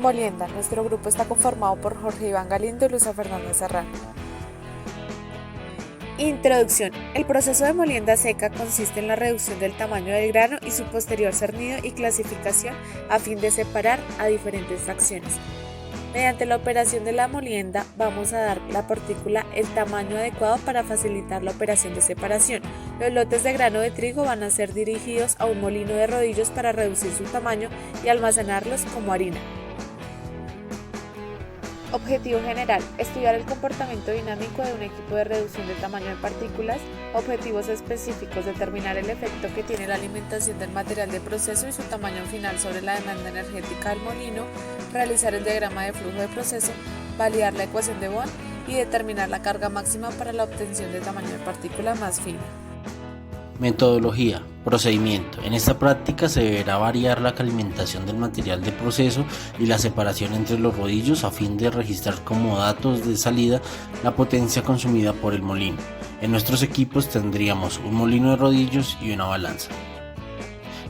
Molienda. Nuestro grupo está conformado por Jorge Iván Galindo y Luisa Fernanda Serrano. Introducción. El proceso de molienda seca consiste en la reducción del tamaño del grano y su posterior cernido y clasificación a fin de separar a diferentes fracciones. Mediante la operación de la molienda vamos a dar a la partícula el tamaño adecuado para facilitar la operación de separación. Los lotes de grano de trigo van a ser dirigidos a un molino de rodillos para reducir su tamaño y almacenarlos como harina. Objetivo general: estudiar el comportamiento dinámico de un equipo de reducción de tamaño de partículas. Objetivos específicos: determinar el efecto que tiene la alimentación del material de proceso y su tamaño final sobre la demanda energética del molino, realizar el diagrama de flujo de proceso, validar la ecuación de Bond y determinar la carga máxima para la obtención de tamaño de partícula más fino. Metodología, procedimiento. En esta práctica se deberá variar la alimentación del material de proceso y la separación entre los rodillos a fin de registrar como datos de salida la potencia consumida por el molino. En nuestros equipos tendríamos un molino de rodillos y una balanza.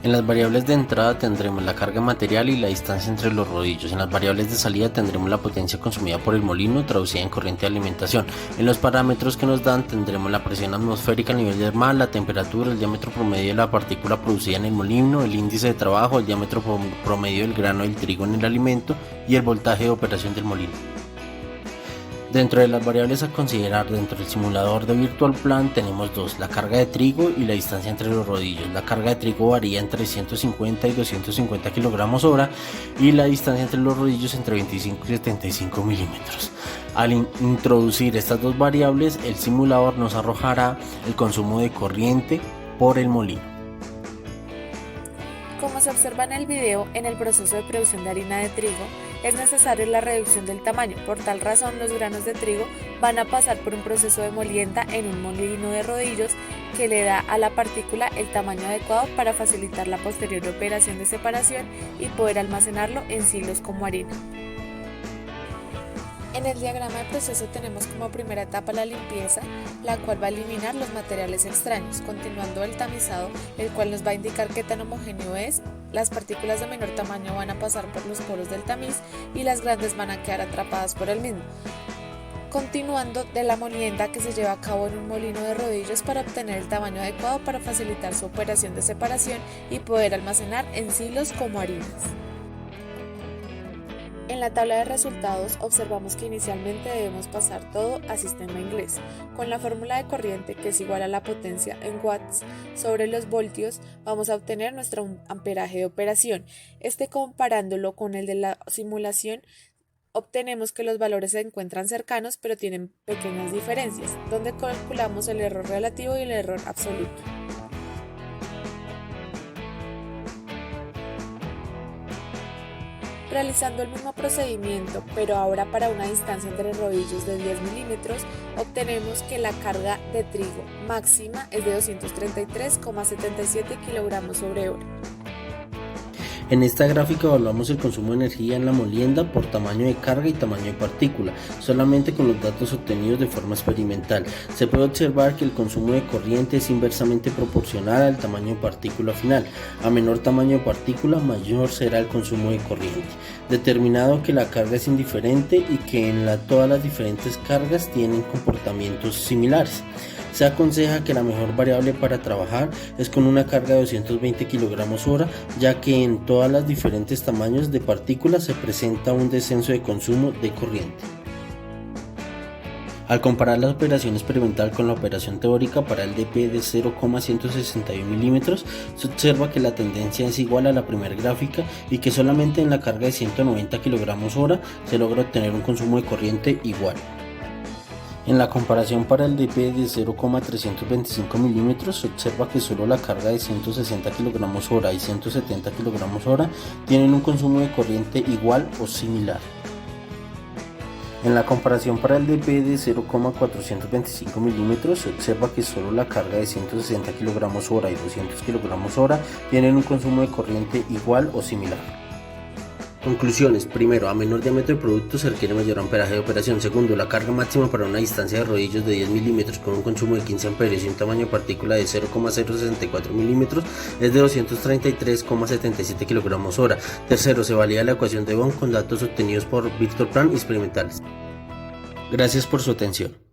En las variables de entrada tendremos la carga material y la distancia entre los rodillos. En las variables de salida tendremos la potencia consumida por el molino traducida en corriente de alimentación. En los parámetros que nos dan tendremos la presión atmosférica a nivel del mar, la temperatura, el diámetro promedio de la partícula producida en el molino, el índice de trabajo, el diámetro promedio del grano del trigo en el alimento y el voltaje de operación del molino. Dentro de las variables a considerar dentro del simulador de Virtual Plant tenemos dos: la carga de trigo y la distancia entre los rodillos. La carga de trigo varía entre 150 y 250 kg/h y la distancia entre los rodillos entre 25 y 75 milímetros. Al introducir estas dos variables, el simulador nos arrojará el consumo de corriente por el molino. Como se observa en el video, en el proceso de producción de harina de trigo es necesaria la reducción del tamaño. Por tal razón, los granos de trigo van a pasar por un proceso de molienda en un molino de rodillos que le da a la partícula el tamaño adecuado para facilitar la posterior operación de separación y poder almacenarlo en silos como harina. En el diagrama de proceso tenemos como primera etapa la limpieza, la cual va a eliminar los materiales extraños, continuando el tamizado, el cual nos va a indicar qué tan homogéneo es. Las partículas de menor tamaño van a pasar por los poros del tamiz y las grandes van a quedar atrapadas por el mismo. Continuando de la molienda que se lleva a cabo en un molino de rodillos para obtener el tamaño adecuado para facilitar su operación de separación y poder almacenar en silos como harinas. En la tabla de resultados observamos que inicialmente debemos pasar todo a sistema inglés. Con la fórmula de corriente, que es igual a la potencia en watts sobre los voltios, vamos a obtener nuestro amperaje de operación. Comparándolo con el de la simulación, obtenemos que los valores se encuentran cercanos pero tienen pequeñas diferencias, donde calculamos el error relativo y el error absoluto. Realizando el mismo procedimiento, pero ahora para una distancia entre rodillos de 10 milímetros, obtenemos que la carga de trigo máxima es de 233,77 kg/h. En esta gráfica evaluamos el consumo de energía en la molienda por tamaño de carga y tamaño de partícula, solamente con los datos obtenidos de forma experimental. Se puede observar que el consumo de corriente es inversamente proporcional al tamaño de partícula final. A menor tamaño de partícula, mayor será el consumo de corriente. Determinado que la carga es indiferente y que todas las diferentes cargas tienen comportamientos similares, se aconseja que la mejor variable para trabajar es con una carga de 220 kg/h, ya que en todos los diferentes tamaños de partículas se presenta un descenso de consumo de corriente. Al comparar la operación experimental con la operación teórica para el DP de 0,161 milímetros, se observa que la tendencia es igual a la primera gráfica y que solamente en la carga de 190 kg/h se logra obtener un consumo de corriente igual. En la comparación para el DP de 0,325 milímetros se observa que solo la carga de 160 kg/h y 170 kg/h tienen un consumo de corriente igual o similar. En la comparación para el DP de 0,425 milímetros se observa que solo la carga de 160 kg/h y 200 kg/h tienen un consumo de corriente igual o similar. Conclusiones. Primero, a menor diámetro de producto se requiere mayor amperaje de operación. Segundo, la carga máxima para una distancia de rodillos de 10 milímetros con un consumo de 15 amperios y un tamaño de partícula de 0,064 milímetros es de 233,77 kilogramos hora. Tercero, se valida la ecuación de Bohm con datos obtenidos por Víctor Pran y experimentales. Gracias por su atención.